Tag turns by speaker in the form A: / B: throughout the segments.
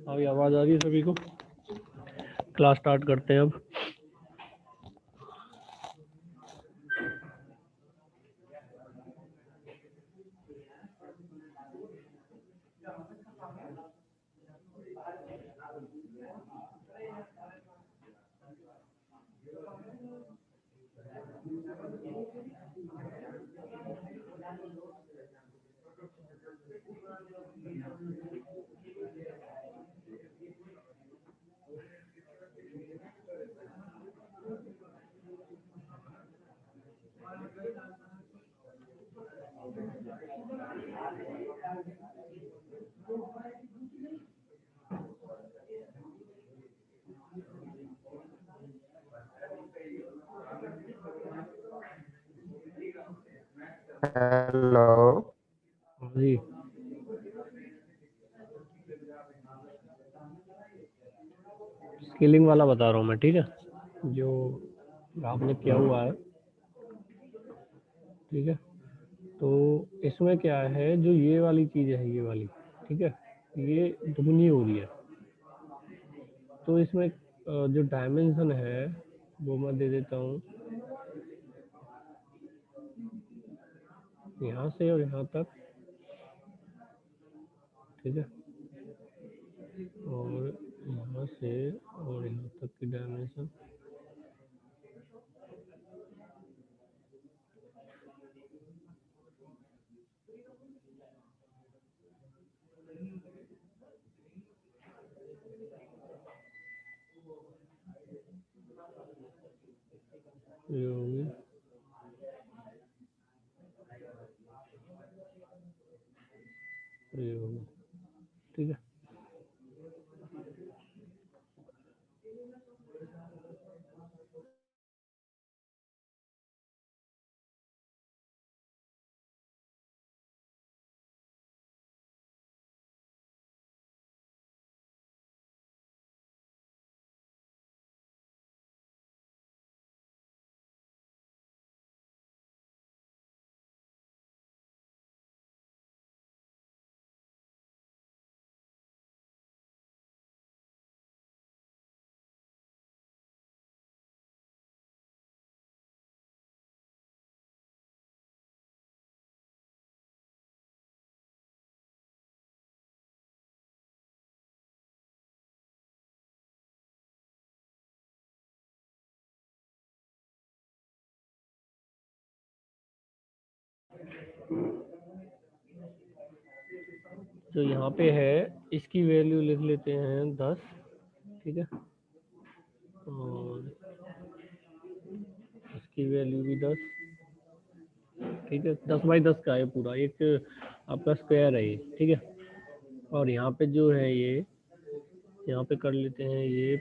A: अभी आवाज आ रही है सभी को? क्लास स्टार्ट करते हैं अब।
B: हेलो
A: जी, स्किलिंग वाला बता रहा हूँ मैं, ठीक है, जो आपने किया हुआ है, ठीक है। तो इसमें क्या है, जो ये वाली चीज़ है, ये वाली, ठीक है, ये दुगनी हो रही है। तो इसमें जो डायमेंशन है वो मैं दे देता हूँ यहाँ से और यहाँ तक, ठीक है, और यहाँ से और यहाँ तक की डायमेंशन, ये होगी, ये होगी, ठीक है। जो यहाँ पे है इसकी वैल्यू लिख लेते हैं 10, ठीक है, और इसकी वैल्यू भी 10, ठीक है। 10 बाई 10 का है पूरा, एक आपका स्क्वायर है ये, ठीक है। और यहाँ पे जो है ये, यहाँ पे कर लेते हैं ये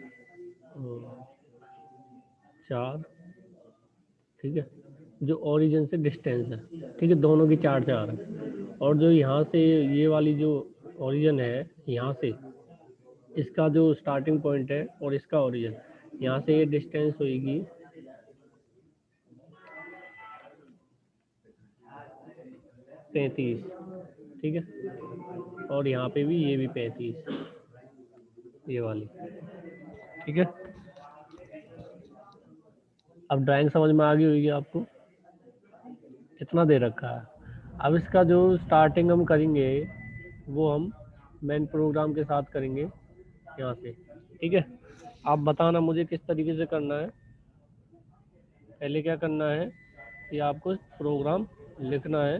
A: 4, ठीक है, जो ओरिजिन से डिस्टेंस है, ठीक है, दोनों की 4 4 है। और जो यहाँ से ये वाली जो ओरिजिन है, यहाँ से इसका जो स्टार्टिंग पॉइंट है और इसका ओरिजिन, यहाँ से ये डिस्टेंस होगी 35, ठीक है, और यहाँ पे भी ये भी 35, ये वाली, ठीक है। अब ड्राइंग समझ में आ गई होगी आपको, इतना दे रखा है। अब इसका जो स्टार्टिंग हम करेंगे वो हम मेन प्रोग्राम के साथ करेंगे यहाँ से, ठीक है। आप बताना मुझे किस तरीके से करना है। पहले क्या करना है कि आपको प्रोग्राम लिखना है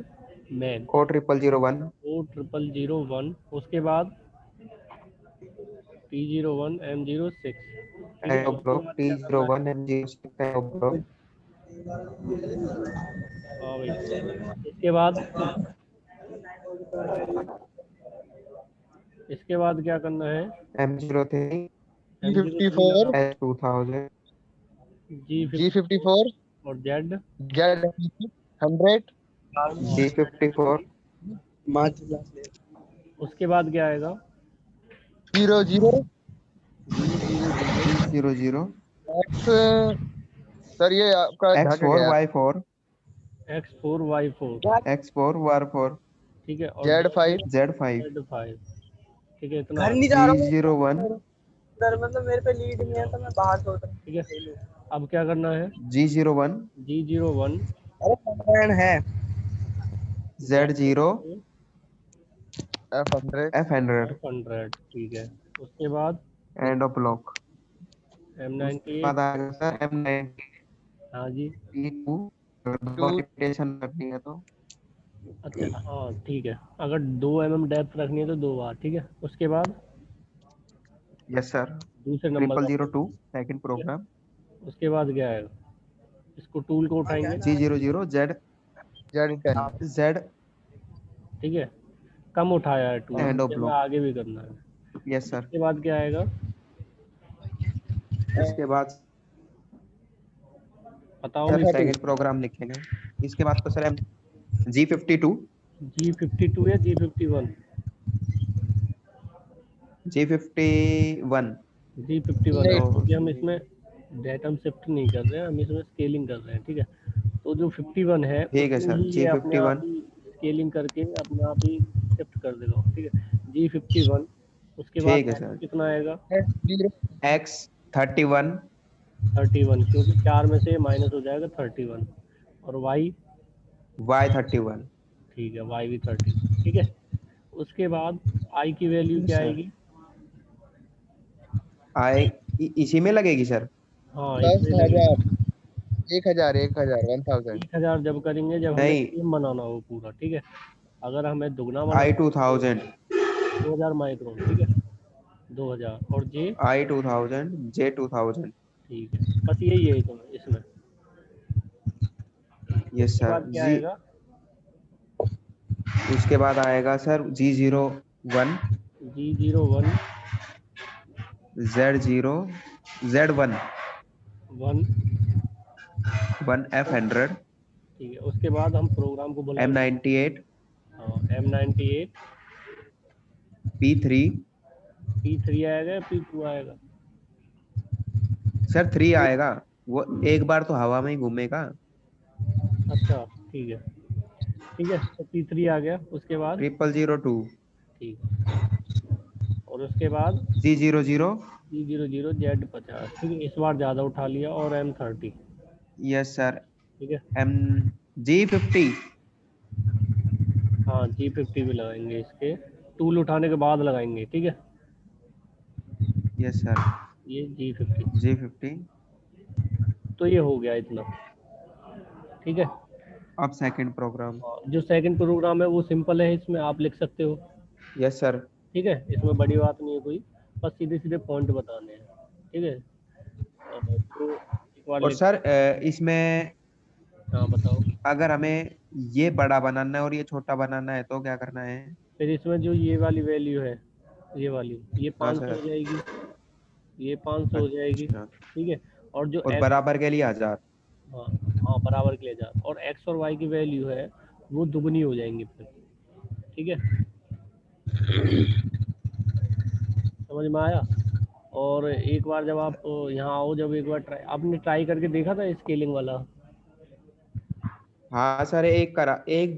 A: मैन
B: O0001
A: O0001, उसके बाद P01M06, ठीक है।
B: ब्रो
A: उसके बाद क्या करना है,
B: P01 ब्रो
A: हाँ भाई, इसके बाद क्या करना है,
B: M03
A: M03
C: G54
A: लगाओ,
B: S2000
A: G54
C: G54
A: और Z
C: Z100
B: G54
A: उसके बाद क्या आएगा,
C: 00
B: G00
C: X। सर ये आपका ढक
B: X4
C: गया।
B: Y4
A: X4 Y4
B: X4 Y4
A: ठीक है, और
C: Z5
B: Z5
A: Z5 ठीक है, इतना
D: घर
A: आ
D: नहीं जा रहा हूँ
B: G01
D: उधर, मतलब मेरे पे लीड नहीं है तो मैं बाहर सोच रहा
A: ठीक है। अब क्या करना है,
B: G01
A: G01
D: हूँ। अरे फंक्शन है
B: Z0
C: F100
B: F100
A: F100 ठीक है। उसके बाद
B: एंड ऑफ ब्लॉक। उसके
A: M98
B: बाद आएगा सर M92
A: हाँ जी,
B: रिपीटेशन करनी है तो
A: अच्छा हाँ ठीक है, अगर 2 mm डेप्थ रखनी है तो 2 बार, ठीक है। उसके बाद
B: यस सर
A: दूसरे नंबर
B: ट्रिपल
A: का,
B: जीरो टू सेकेंड
A: ठीक है।
B: प्रोग्राम
A: उसके बाद क्या है, इसको टूल को उठाएंगे,
B: G00
C: Z10
B: Z
A: ठीक है। कम उठाया है टूल,
B: एंड ऑफ
A: ये हमें
B: ब्लॉक।
A: आगे भी करना है।
B: यस सर
A: उसके बाद क्या आएगा,
B: इसके बाद
A: बताओ
B: सर
A: भी।
C: F32
B: सेकेंड प्रोग्राम लिखेंगे। इसके बाद तो सर G52
A: G52 या G51?
B: G51
A: G51 है,
C: नहीं
B: तो
A: क्योंकि हम इसमें डेटा हम शिफ्ट नहीं कर रहे हैं, हम इसमें स्केलिंग कर रहे हैं, ठीक है। तो जो 51 है
B: ठीक है
A: उसमें
B: सर
A: ही ये अपने आप
B: G51
A: ही स्केलिंग करके अपने आप ही शिफ्ट कर देगा, ठीक है। G51 उसके बाद
B: ठीक है सर
A: कितना आएगा,
C: F0
B: X31
A: 31, क्योंकि 4 में से माइनस हो जाएगा 31। और Y
B: Y31
A: ठीक है, Y भी 30, ठीक है। उसके बाद I की वैल्यू क्या
B: सर
A: आएगी,
B: इसी में लगेगी सर।
A: हाँ इसमें लगेगी।
C: 10,000 1000
A: 1000 जब करेंगे जब हमें
B: नहीं
A: सेम बनाना हो पूरा, ठीक है। अगर हमें दुगना बनाना है
B: I2000
A: तो 2000 माइक्रोन, ठीक है, 2000 और जे
B: I2000 J2000
A: ठीक है, बस यही है इसमें।
B: यस
A: उसके
B: सर
A: बाद क्या
B: जी।
A: आएगा,
B: उसके बाद आएगा sir G01
A: G01
B: Z0 Z1
A: 1
B: 1 F100
A: ठीक है। उसके बाद हम प्रोग्राम को बुलाएंगे,
B: M98
A: हाँ M98
B: P3
A: P3 आएगा या P2 आएगा,
B: सर 3 आएगा। वो एक बार तो हवा में ही घूमेगा।
A: अच्छा ठीक है, ठीक है, तो P3 आ गया। उसके बाद
B: 0002
A: ठीक है, और उसके बाद
B: G00
A: G00 Z50, ठीक है, इस बार ज़्यादा उठा लिया, और M30
B: यस सर
A: ठीक है।
B: M G50
A: हाँ G50 भी लगाएंगे, इसके टूल उठाने के बाद लगाएंगे, ठीक है।
B: यस सर
A: ये G50
B: G50
A: तो ये हो गया इतना, ठीक है।
B: अब सेकंड प्रोग्राम।
A: जो सेकंड प्रोग्राम है वो सिंपल है, इसमें आप लिख सकते हो,
B: यस सर
A: ठीक है। इसमें बड़ी बात नहीं है कोई, बस सीधे सीधे पॉइंट बताने हैं, ठीक है। तो एक बार
B: और
A: लिख,
B: सर इसमें
A: हाँ बताओ।
B: अगर हमें ये बड़ा बनाना है और ये छोटा बनाना है तो क्या करना है?
A: फिर इसमें जो ये वाली वैल्यू है, ये वाली, ये
B: हाँ
A: 500 हो
B: सर
A: जाएगी, ये 500 हो जाएगी,
B: अच्छा
A: ठीक है। और जो
B: और
A: एक्स,
B: बराबर के लिए 1000।
A: हाँ हाँ बराबर के लिए जा, और एक्स और वाई की वैल्यू है वो दुगनी हो जाएंगी फिर, ठीक है। समझ में आया। और एक बार जब आप यहाँ आओ, जब एक बार ट्राई आपने ट्राई करके देखा था स्केलिंग वाला,
B: हाँ सर एक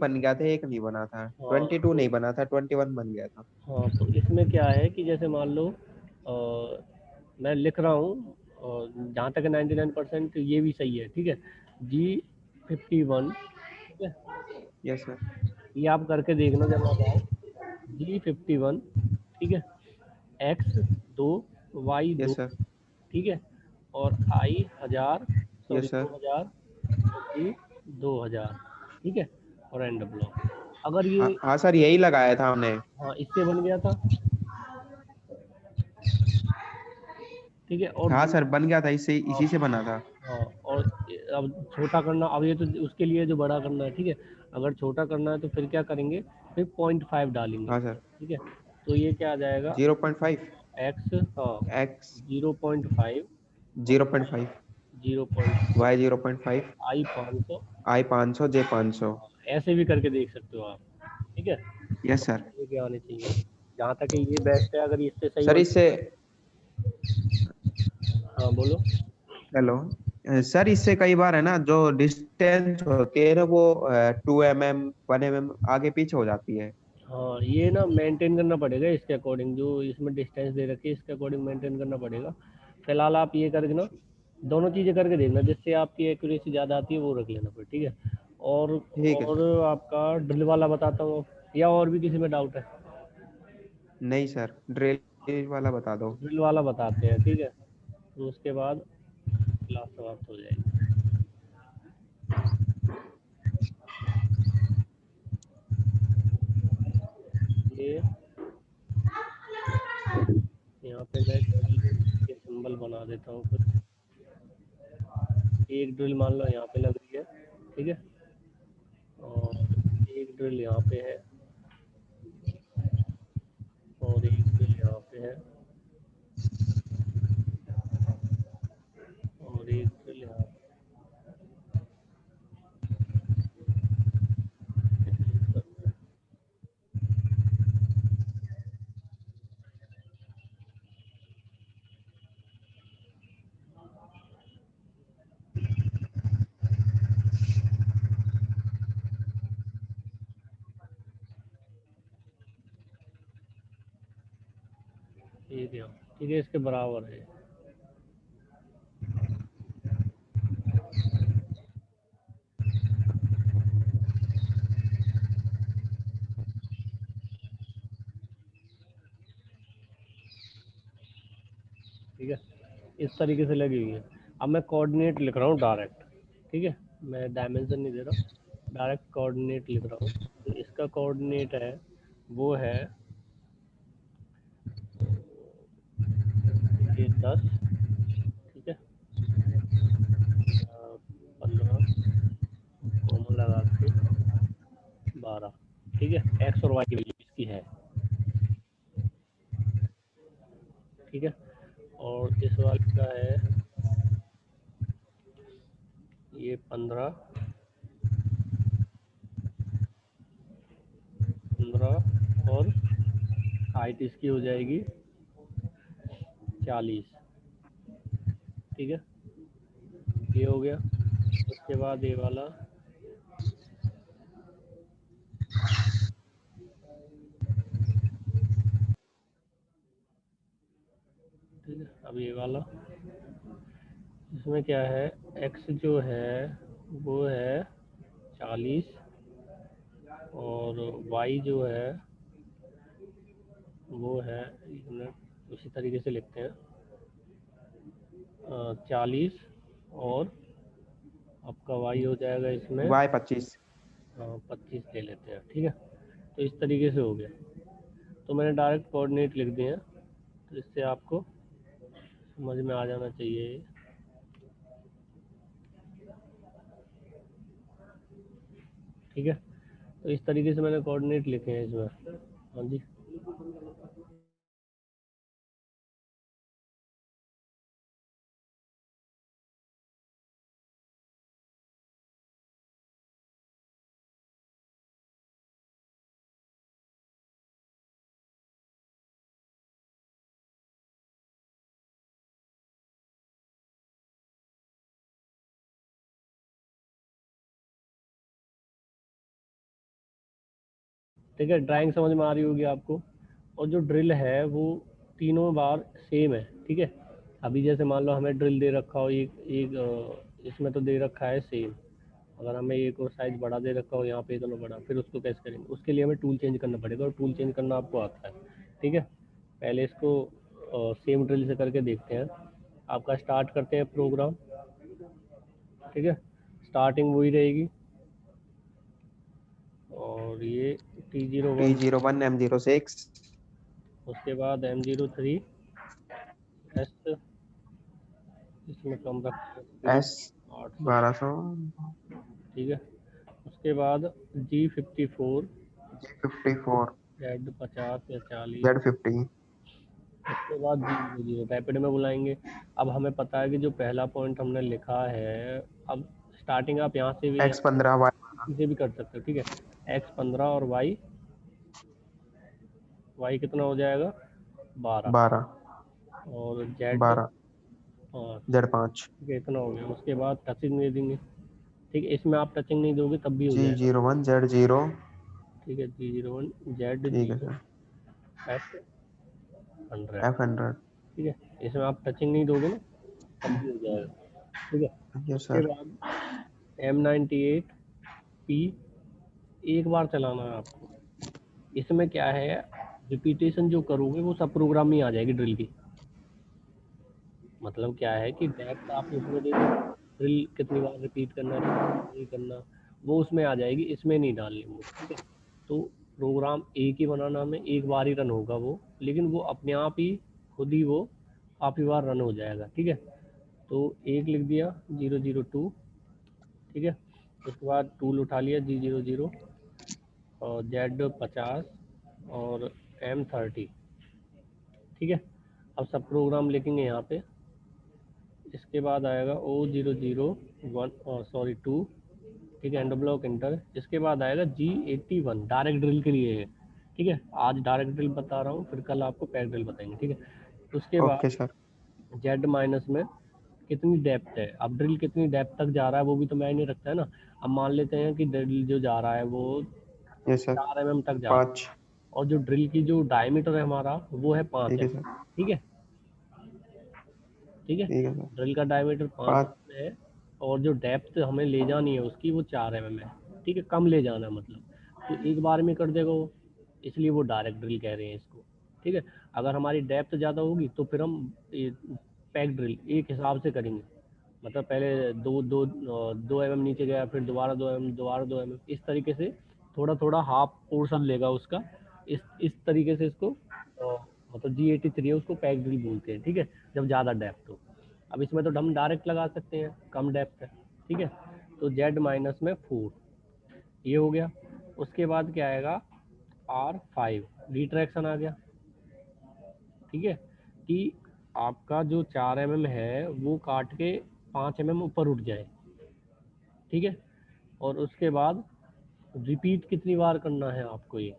B: बन गया था एक नहीं बना था
A: हाँ
B: 22
A: तो
B: नहीं बना था 21 बन गया था।
A: हाँ तो इसमें क्या है कि जैसे मान लो मैं लिख रहा हूँ, जहाँ तक 99% ये भी सही है, ठीक है। G51 ठीक है,
B: यस सर
A: ये आप करके देखना जब आप आओ। G51 ठीक है, X 2 Y 2
B: यस सर
A: ठीक है, और I 1000 सॉरी
B: यस सर
A: 2000 और G 2000 ठीक है, और एंड ब्लॉक। अगर ये
B: हाँ सर यही लगाया था हमने।
A: हाँ इससे बन गया था, ठीक है। और
B: हाँ सर बन गया था इससे इसी से बना था।
A: हाँ, और अब छोटा करना, अब ये तो उसके लिए जो बड़ा करना है, ठीक है। अगर छोटा करना है तो फिर क्या करेंगे, फिर 0.5 डालेंगे,
B: हाँ सर
A: ठीक है। तो ये क्या आ जाएगा,
B: 0.5
A: x हाँ
B: X
A: 0.5 और
B: 0.5
A: 0.5
B: Y 0.5
A: I 500,
B: I 500 J 500।
A: ऐसे भी करके देख सकते हो आप, ठीक है।
B: यस सर
A: ये क्या आने चाहिए, जहाँ तक ये बेस्ट है, अगर इससे सही
B: सर
A: बन,
B: इससे
A: हाँ बोलो।
B: हेलो सर इससे कई बार है ना जो डिस्टेंस होती है ना वो 2 mm 1 mm आगे पीछे हो जाती है।
A: हाँ, ये ना मेंटेन करना पड़ेगा इसके अकॉर्डिंग, जो इसमें डिस्टेंस दे रखी है इसके अकॉर्डिंग मेंटेन करना पड़ेगा। फिलहाल आप ये करके ना दोनों चीज़ें करके देखना, जिससे आपकी एक्यूरेसी ज़्यादा आती है वो रख लेना फिर, ठीक है। और
B: ठीक है
A: और
B: सर।
A: आपका ड्रिल वाला बताता हूँ, या और भी किसी में डाउट है?
B: नहीं सर, ड्रिल वाला बता दो।
A: ड्रिल वाला बताते हैं, ठीक है। तो उसके बाद क्लास समाप्त हो जाएगी। ये यहाँ पे मैं ड्रिल के सिंबल बना देता हूँ कुछ। एक ड्रिल मान लो यहाँ पे लग रही है, ठीक है। और एक ड्रिल यहाँ पे है, और एक ड्रिल यहाँ पे है, और एक ड्रिल यहाँ पे। ठीक है, ठीक है, इसके बराबर है। ठीक है, इस तरीके से लगी हुई है। अब मैं कोऑर्डिनेट लिख रहा हूँ डायरेक्ट, ठीक है। मैं डायमेंशन नहीं दे रहा, डायरेक्ट कोऑर्डिनेट लिख रहा हूँ। तो इसका कोऑर्डिनेट है, वो है ये 10, ठीक है, 15 कॉमन लगा के 12, ठीक है। एक्स और वाई की वैल्यू इसकी है, ठीक है। और इस वाले का है ये 15 और हाइट इसकी हो जाएगी 40, ठीक है। ये हो गया। उसके बाद ये वाला, ठीक है। अब ये वाला, इसमें क्या है, एक्स जो है वो है 40, और वाई जो है वो है, एक मिनट, उसी तरीके से लिखते हैं, 40, और आपका वाई हो जाएगा इसमें
B: Y 25।
A: 25 ले लेते हैं, ठीक है। तो इस तरीके से हो गया। तो मैंने डायरेक्ट कोऑर्डिनेट लिख दिए हैं, तो इससे आपको समझ में आ जाना चाहिए, ठीक है। तो इस तरीके से मैंने कोऑर्डिनेट लिखे हैं इसमें। हाँ जी। ठीक है, ड्राइंग समझ में आ रही होगी आपको। और जो ड्रिल है वो तीनों बार सेम है, ठीक है। अभी जैसे मान लो हमें ड्रिल दे रखा हो एक एक इसमें तो दे रखा है सेम। अगर हमें एक और साइज बड़ा दे रखा हो यहाँ पे इतना बड़ा, फिर उसको कैसे करेंगे? उसके लिए हमें टूल चेंज करना पड़ेगा, और टूल चेंज करना आपको आता है, ठीक है। पहले इसको सेम ड्रिल से करके देखते हैं। आपका स्टार्ट करते हैं प्रोग्राम, ठीक है। स्टार्टिंग वही रहेगी, और ये T01,
B: T01 M06
A: उसके बाद M03 एस, इसमें कम रखते हैं
B: S
A: 800,
B: 1200
A: ठीक है। उसके बाद G54
B: G54
A: Z50 या 40,
B: Z50
A: उसके बाद G00 रैपिड में बुलाएंगे। अब हमें पता है कि जो पहला पॉइंट हमने लिखा है, अब स्टार्टिंग आप यहाँ से भी
B: X15 Y
A: से भी कर सकते हो, ठीक है। X15 और Y कितना हो जाएगा? 12,
B: 12
A: और Z
B: 12
A: 5।
B: Z5
A: ठीक है, इतना हो गया। उसके बाद टचिंग दे देंगे। ठीक है, इसमें आप टचिंग नहीं दोगे तब भी हो जाएगा।
B: G01 Z0
A: ठीक है, G01
B: ठीक है
A: Z0
B: सर
A: F100।
B: F100
A: ठीक है, इसमें आप टचिंग नहीं दोगे ना तब भी हो जाएगा। ठीक है,
B: यस
A: उसके
B: सर।
A: बाद M98P एक बार चलाना है आपको। इसमें क्या है, रिपीटेशन जो करोगे वो सब प्रोग्राम में आ जाएगी ड्रिल की। मतलब क्या है कि डेप्थ आप उसमें दे दो, ड्रिल कितनी बार रिपीट करना है, नहीं करना, वो उसमें आ जाएगी, इसमें नहीं डालनी वो। ठीक है, तो प्रोग्राम एक ही बनाना हमें, एक बार ही रन होगा वो, लेकिन वो अपने आप ही खुद ही वो काफ़ी बार रन हो जाएगा। ठीक है, तो एक लिख दिया 002। ठीक है, उसके बाद टूल उठा लिया G00 और Z50 और M30। ठीक है, अब सब प्रोग्राम लिखेंगे यहाँ पे। इसके बाद आएगा O001 ठीक है, एंड ब्लॉक इंटर। इसके बाद आएगा G81 डायरेक्ट ड्रिल के लिए है। ठीक है, आज डायरेक्ट ड्रिल बता रहा हूँ, फिर कल आपको पैक ड्रिल बताएंगे। ठीक है, उसके बाद
B: ओके सर।
A: Z माइनस में कितनी डेप्थ है, अब ड्रिल कितनी डेप्थ तक जा रहा है वो भी तो मायने रखता है ना। अब मान लेते हैं कि ड्रिल जो जा रहा है वो
B: यस सर
A: 4 mm तक जा रहा है,
B: 5
A: और जो ड्रिल की जो डायमीटर है हमारा वो है 5
B: ठीक है
A: mm।
B: सर
A: ठीक है, ठीक है,
B: ठीक है सर
A: ड्रिल का डायमीटर 5
B: 5
A: mm है, और जो डेप्थ हमें ले जानी है उसकी वो 4 mm है। ठीक है, कम ले जाना है मतलब, तो एक बार में कर देगा वो, इसलिए वो डायरेक्ट ड्रिल कह रहे हैं इसको। ठीक है, अगर हमारी डेप्थ ज़्यादा होगी तो फिर हम पैक ड्रिल एक हिसाब से करेंगे, मतलब पहले 2 mm नीचे गया, फिर दोबारा 2 mm, दोबारा 2 mm, इस तरीके से थोड़ा थोड़ा हाफ पोर्शन लेगा उसका। इस तरीके से इसको मतलब G83 है, उसको पैक ड्रिल बोलते हैं। ठीक है, जब ज़्यादा डेप्थ हो। अब इसमें तो हम डायरेक्ट लगा सकते हैं, कम डेप्थ है। ठीक है, तो Z माइनस में 4 ये हो गया। उसके बाद क्या आएगा, R5 रिट्रैक्शन आ गया। ठीक है, कि आपका जो 4 mm है वो काट के 5 mm ऊपर उठ जाए। ठीक है, और उसके बाद रिपीट कितनी बार करना है आपको, ये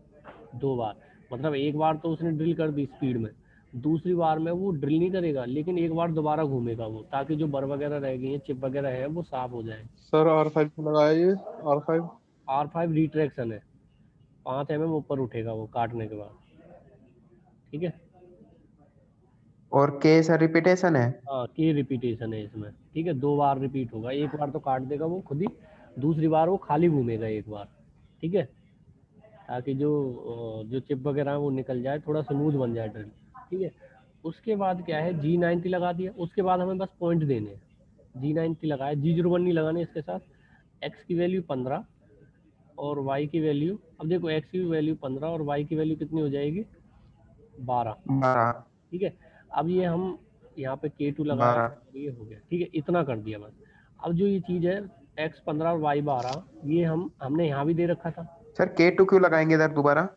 A: 2 बार। मतलब एक बार तो उसने ड्रिल कर दी स्पीड में, दूसरी बार में वो ड्रिल नहीं करेगा, लेकिन एक बार दोबारा घूमेगा वो, ताकि जो बर वगैरह रह गई है, चिप वगैरह है, वो साफ हो जाए।
C: सर R5 पे लगाया ये R5।
A: R5 रिट्रैक्शन है, 5 mm ऊपर उठेगा वो काटने के बाद। ठीक है,
B: और K सर रिपीटेशन है।
A: हाँ, की रिपीटेशन है इसमें। ठीक है, 2 बार रिपीट होगा, एक बार तो काट देगा वो खुद ही, दूसरी बार वो खाली घूमेगा एक बार। ठीक है, ताकि जो चिप वगैरह है वो निकल जाए, थोड़ा स्मूथ बन जाए ड्रिल। ठीक है, उसके बाद क्या है, G90 लगा दिया। उसके बाद हमें बस पॉइंट देने हैं। G90 लगाया, G01 नहीं लगाने इसके साथ। एक्स की वैल्यू 15 और वाई की वैल्यू, अब देखो एक्स की वैल्यू 15 और वाई की वैल्यू कितनी हो जाएगी, 12।
B: 12
A: ठीक है, अब ये हम यहाँ पे K2 लगाया
B: 12
A: और ये हो गया। ठीक है, इतना कर दिया बस। अब जो ये चीज़ है X15 और Y12, ये हमने यहाँ भी दे रखा था।
B: सर K2 क्यों लगाएंगे इधर दोबारा।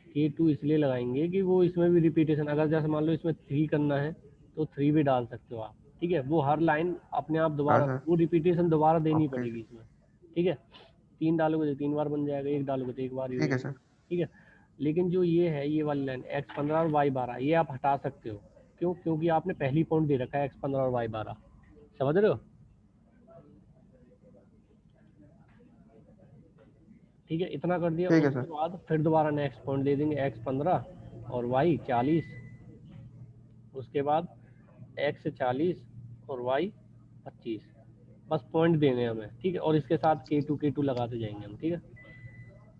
A: K2 इसलिए लगाएंगे कि वो इसमें भी रिपीटेशन, अगर जैसे मान लो इसमें 3 करना है तो 3 भी डाल सकते हो आप। ठीक है, वो हर लाइन अपने आप
B: हाँ
A: दोबारा,
B: सर
A: वो रिपीटेशन दोबारा देनी
B: ओके
A: पड़ेगी इसमें। ठीक है, 3 डालोगे तो 3 बार बन जाएगा, 1 डालोगे तो 1 बार ही
B: ठीक है
A: होगा।
B: सर
A: ठीक है, लेकिन जो ये है, ये वाली लाइन X15 और Y12, ये आप हटा सकते हो। क्यों, क्योंकि आपने पहली पॉइंट दे रखा है X15 और Y12। समझ रहे हो। ठीक है, इतना कर दिया।
B: ठीक है
A: उसके
B: सर
A: बाद फिर दोबारा नेक्स्ट पॉइंट दे देंगे X15 और Y40। उसके बाद X40 और Y25, बस पॉइंट देने हैं हमें। ठीक है, और इसके साथ K2 लगाते जाएंगे हम। ठीक है,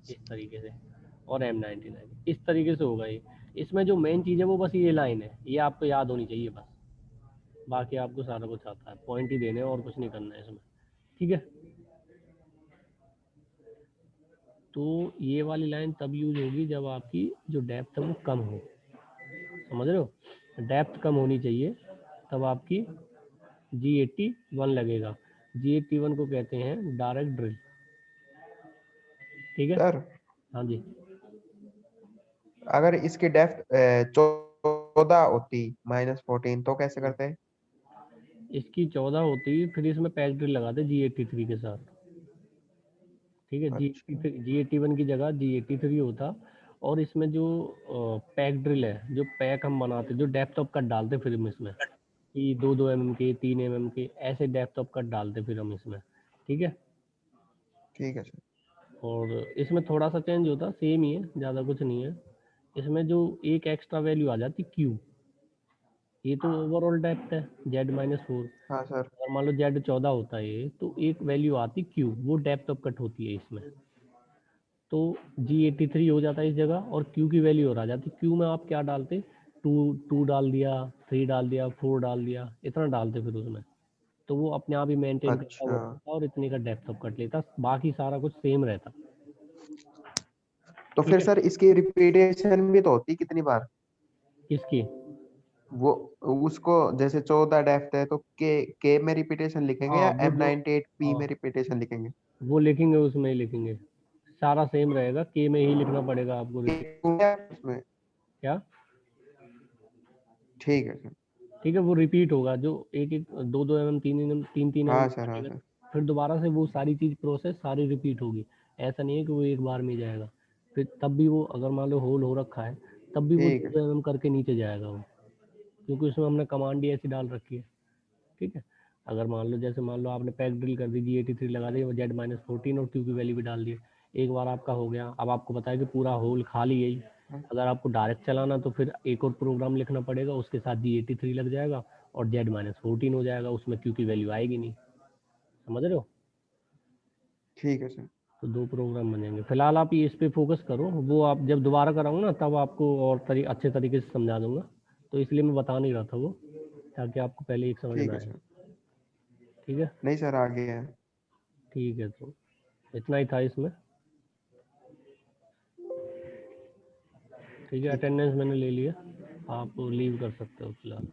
A: इस तरीके से, और M99 इस तरीके से होगा ये। इसमें जो मेन चीज़ है वो बस ये लाइन है, ये आपको याद होनी चाहिए बस। बाकी आपको सारा कुछ आता है, पॉइंट ही देने हैं और कुछ नहीं करना है इसमें। ठीक है, तो ये वाली लाइन तब यूज होगी जब आपकी जो डेप्थ है वो कम हो। समझ रहे हो, डेप्थ कम होनी चाहिए, तब आपकी G81 लगेगा। G81 को कहते हैं डायरेक्ट ड्रिल। ठीक है,
B: सर
A: हाँ जी।
B: अगर इसकी डेप्थ 14 होती -14 तो कैसे करते हैं।
A: इसकी 14 होती, फिर इसमें पैच ड्रिल लगाते G83 के साथ। ठीक है,
B: अच्छा
A: G81 की जगह G83 होता, और इसमें जो पैक ड्रिल है, जो पैक हम बनाते, जो डेप्थ ऑफ कट डालते फिर हम इसमें। कि 2-2 mm के, 3 mm के, ऐसे डेप्थ ऑफ कट डालते फिर हम इसमें, ठीक है।
B: ठीक है सर।
A: और इसमें थोड़ा सा चेंज होता, सेम ही है, ज़्यादा कुछ नहीं है। इसमें जो एक एक्स्ट्रा वैल्यू आ जाती क्यू, ये तो ओवरऑल डेप्थ है Z-4।
B: हाँ सर।
A: अगर मान लो Z14 होता है ये, तो एक वैल्यू आती क्यू, वो डेप्थ ऑफ कट होती है इसमें। तो G83 हो जाता है इस जगह, और Q की वैल्यू और आ जाती। Q में आप क्या डालते, 2 डाल दिया, 3 डाल दिया, 4 डाल दिया, इतना डालते फिर उसमें, तो वो अपने आप ही मेंटेन करता हुआ
B: अच्छा,
A: रहता और इतने का डेप्थ ऑफ कट लेता, बाकी सारा कुछ सेम रहता।
B: तो
A: ठीक
B: फिर
A: है।
B: सर इसकी रिपीटेशन भी तो होती कितनी बार?
A: किसकी?
B: वो उसको जैसे 14 डेप्थ है तो के में रिपीटेशन लिखेंगे
A: हाँ
B: या
A: वो जो,
B: M98P
A: हाँ
B: में रिपीटेशन लिखेंगे?
A: वो लिखेंगे, उसमें ही लिखेंगे, सारा सेम रहेगा, के में ही लिखना पड़ेगा आपको
B: के
A: रिपीट।
B: उसमें?
A: क्या?
B: ठीक है सर।
A: ठीक है, वो रिपीट होगा, जो एक एक 2-2 mm, 3 3 mm
B: हाँ सर, हाँ
A: कटेगा,
B: सर।
A: फिर दोबारा से वो सारी चीज़ प्रोसेस सारी रिपीट होगी। ऐसा नहीं है कि वो एक बार में जाएगा, फिर तब भी वो अगर मान लो होल हो रखा है, तब भी वो
B: ठीक है
A: 2 mm करके नीचे जाएगा वो, क्योंकि उसमें हमने कमांड ही ऐसी डाल रखी है। ठीक है। अगर मान लो, जैसे मान लो आपने पैक ड्रिल कर दी, G83 लगा दी, Z-14 और Q की वैल्यू भी डाल दी, एक बार आपका हो गया, अब आपको पता है कि पूरा होल खाली है ही। अगर आपको डायरेक्ट चलाना तो फिर एक और प्रोग्राम लिखना पड़ेगा, उसके साथ G83 लग जाएगा और Z-14 हो जाएगा, उसमें Q की वैल्यू आएगी नहीं। समझ रहे हो?
B: ठीक है सर।
A: तो 2 प्रोग्राम बनेंगे। फिलहाल आप ये इस पे फोकस करो, वो आप जब दोबारा कराऊंगा ना, तब आपको और अच्छे तरीके से समझा दूंगा, तो इसलिए मैं बता नहीं रहा था वो, ताकि आपको पहले एक समझ
B: ठीक
A: में
B: है
A: आए।
B: सर।
A: ठीक है।
B: नहीं सर, आगे है।
A: ठीक है, तो इतना ही था इसमें। ठीक है,
B: ठीक है।
A: अटेंडेंस मैंने ले लिया, आप लीव कर सकते हो फिलहाल।